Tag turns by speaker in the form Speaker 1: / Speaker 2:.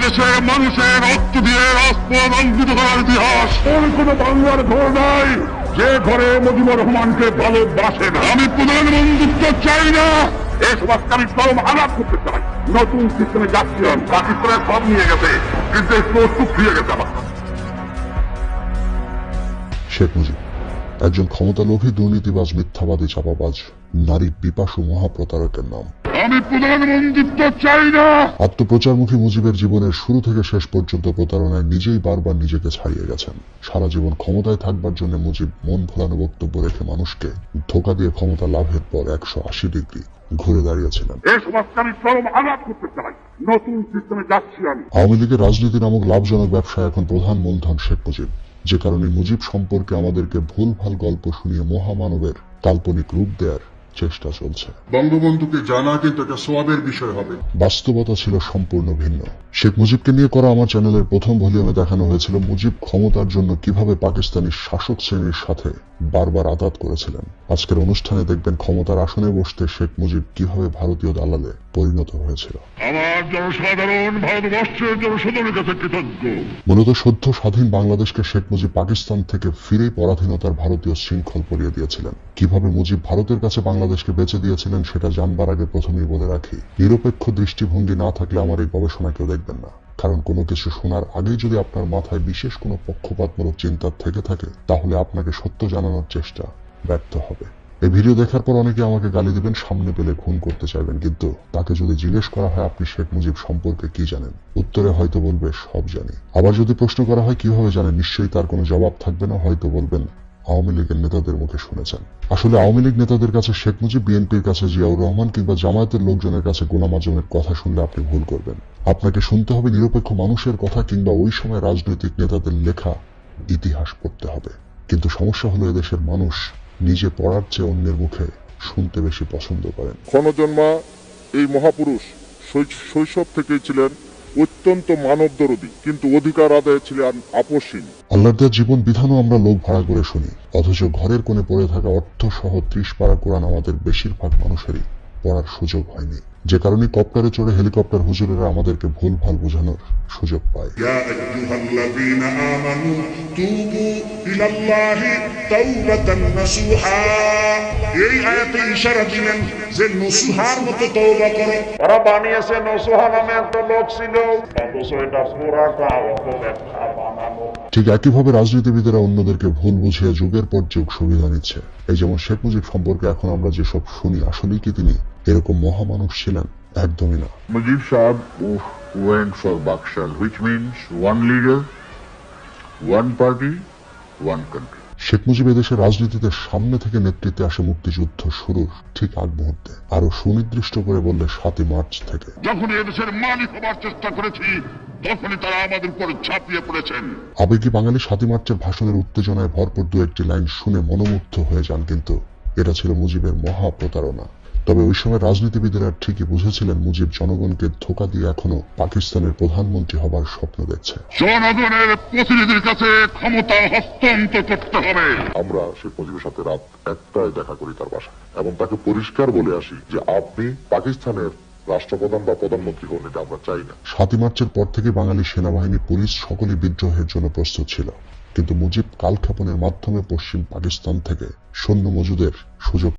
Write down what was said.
Speaker 1: এদেশের মানুষের রক্ত দিয়ে রাজপথ অঙ্কিত করার ইতিহাস। কোন বাংলার ঘর নাই যে ঘরে মুজিবুর রহমানকে ভালোবাসে না। আমি প্রধানমন্ত্রিত্ব চাই না, এই সমাজকে আমি চরম আঘাত করতে চাই। নতুন সিস্টেমে যাচ্ছি, পাকিস্তানের সব নিয়ে গেছে, কিন্তু একটু শুকিয়ে গেছে আমার।
Speaker 2: শেখ মুজিব একজন ক্ষমতালোভী, দুর্নীতিবাজ, মিথ্যাবাদী, চাপাবাজ, নারী পিপাসু মহাপ্রতারকের নাম।
Speaker 1: আমি প্রধানমন্ত্রিত্ব চাই না।
Speaker 2: আত্মপ্রচারমুখী মুজিবের জীবনের শুরু থেকে শেষ পর্যন্ত প্রতারণায় নিজেই বারবার নিজেকে ছাড়িয়ে গেছেন। সারা জীবন ক্ষমতায় থাকবার জন্য মুজিব মন ভোলানো বক্তব্য রেখে মানুষকে ধোঁকা দিয়ে ক্ষমতা লাভের পর 180 ডিগ্রি ঘুরে দাঁড়িয়েছিলেন।
Speaker 1: এই সমাজকে আমি চরম আঘাত করতে চাই, নতুন সিস্টেমে যাচ্ছি আমি।
Speaker 2: আওয়ামী লীগের রাজনীতি নামক লাভজনক ব্যবসায় এখন প্রধান মূলধন শেখ মুজিব, যে কারণে মুজিব সম্পর্কে আমাদেরকে ভুলভাল গল্প শুনিয়ে মহামানবের কাল্পনিক রূপ দেওয়ার চেষ্টা চলছে।
Speaker 1: বঙ্গবন্ধুকে জানা কিন্তু একটা সোয়াবের বিষয় হবে।
Speaker 2: বাস্তবতা ছিল সম্পূর্ণ ভিন্ন। শেখ মুজিবকে নিয়ে করা আমার চ্যানেলের প্রথম ভলিউমে দেখানো হয়েছিল মুজিব ক্ষমতার জন্য কিভাবে পাকিস্তানি শাসক শ্রেণীর সাথে বারবার আঘাত করেছিলেন। আজকের অনুষ্ঠানে দেখবেন ক্ষমতার আসনে বসতে শেখ মুজিব কিভাবে ভারতীয় দালালে পরিণত হয়েছিল।
Speaker 1: আমার জনসাধারণ ভারতবর্ষের জনসাধারণের কাছে কৃতজ্ঞ।
Speaker 2: মূলত সদ্য স্বাধীন বাংলাদেশকে শেখ মুজিব পাকিস্তান থেকে ফিরেই পরাধীনতার ভারতীয় শৃঙ্খল পরিয়ে দিয়েছিলেন। কিভাবে মুজিব ভারতের কাছে বাংলাদেশকে বেচে দিয়েছিলেন সেটা জানবার আগে প্রথমেই বলে রাখি, নিরপেক্ষ দৃষ্টিভঙ্গি না থাকলে আমার এই গবেষণা কেউ দেখবেন না। কারণ কোনো কিছু শোনার আগেই যদি আপনার মাথায় বিশেষ কোনো পক্ষপাতমূলক চিন্তা থেকে থাকে, তাহলে আপনাকে সত্য জানানোর চেষ্টা ব্যর্থ হবে। এই ভিডিও দেখার পর অনেকে আমাকে গালি দিবেন, সামনে পেলে খুন করতে চাইবেন, কিন্তু তাকে যদি জিজ্ঞেস করা হয় আপনি শেখ মুজিব সম্পর্কে কি জানেন, উত্তরে হয়তো বলবে সব জানি। আবার যদি প্রশ্ন করা হয় কিভাবে জানেন, নিশ্চয়ই তার কোনো জবাব থাকবে না, হয়তো বলবেন আওয়ামী লীগের নেতাদের মুখে শুনেছেন। আসলে আওয়ামী লীগ নেতাদের কাছে শেখ মুজিব, বিএনপির কাছে জিয়াউর রহমান কিংবা জামায়াতের লোকজনের কাছে গোলাম আজমের কথা শুনলে আপনি ভুল করবেন। আপনাকে শুনতে হবে নিরপেক্ষ মানুষের কথা কিংবা ওই সময় রাজনৈতিক নেতাদের লেখা ইতিহাস পড়তে হবে। কিন্তু সমস্যা হলো এদেশের মানুষ নিজে পড়ার চেয়ে অন্যের মুখে শুনতে বেশি পছন্দ করেন।
Speaker 3: ক্ষণজন্মা এই মহাপুরুষ শৈশব থেকেই ছিলেন অত্যন্ত মানবদরদী, কিন্তু অধিকার আদায়ে ছিলেন আপোষহীন।
Speaker 2: আল্লাহর দেওয়া জীবন বিধানও আমরা লোক ভাড়া করে শুনি, অথচ ঘরের কোণে পড়ে থাকা অর্থ সহ 30 পারা কোরআন আমাদের বেশিরভাগ মানুষেরই পড়ার সুযোগ হয়নি, যে কারণে কপ্টারে চড়ে হেলিকপ্টার হুজুরেরা আমাদেরকে ভুল ভাল বোঝানোর সুযোগ পায়।
Speaker 1: ইয়া আইয়ুহাল্লাযীনা আমানু তুবু ইলাল্লাহি তাওবাতান নাসুহা। এই আয়াতে ইশারা দিলেন যে নসুহার মতো তওবা করো। ওরা বানিয়েছে নসুহা নামে একটা লোক ছিল, অথচ এটা পুরাটা অপব্যাখ্যা বানানো।
Speaker 2: ঠিক একইভাবে রাজনীতিবিদেরা অন্যদেরকে ভুল বুঝিয়ে যুগের পর যুগ সুবিধা নিচ্ছে। এই যেমন শেখ মুজিব সম্পর্কে এখন আমরা যেসব শুনি, আসলেই কি তিনি এরকম মহামানব ছিলেন? একদমই না।
Speaker 4: Mujib Saab went for Bakshal, which means one leader, one party, one country.
Speaker 2: Sheikh Mujib এদেশের রাজনীতিতে সামনে থেকে নেতৃত্বে আসে মুক্তিযুদ্ধ শুরুর ঠিক আগ মুহূর্তে, আরো সুনির্দিষ্ট করে বললে 7ই মার্চ থেকে।
Speaker 1: যখন এদেশের মালিক হবার চেষ্টা করেছি, তখনই তারা আমাদের উপর ঝাঁপিয়ে পড়েছেন।
Speaker 2: আবেগী বাঙালি 7ই মার্চের ভাষণের উত্তেজনায় ভরপুর দু একটি লাইন শুনে মনোমুগ্ধ হয়ে যান, কিন্তু এটা ছিল মুজিবের মহা প্রতারণা। তবে ওই সময় রাজনীতিবিদেরা ঠিকই বুঝেছিলেন মুজিব জনগণকে ধোঁকা দিয়ে এখনো পাকিস্তানের প্রধানমন্ত্রী হবার স্বপ্ন দেখছে।
Speaker 1: জনগণের প্রতিনিধির কাছে ক্ষমতা হস্তান্তর করতে হবে।
Speaker 3: আমরা শেখ মুজিবের সাথে রাত 1টায় দেখা করি তার বাসায়, এবং তাকে পরিষ্কার বলে আসি যে আপনি পাকিস্তানের রাষ্ট্রপ্রধান বা প্রধানমন্ত্রী হন, এটা আমরা চাই না।
Speaker 2: 7ই মার্চের পর থেকে বাঙালি সেনাবাহিনী, পুলিশ সকলেই বিদ্রোহের জন্য প্রস্তুত ছিল, কিন্তু মুজিব কালক্ষেপণের মাধ্যমে পশ্চিম পাকিস্তান থেকে সৈন্য মজুদের সুযোগ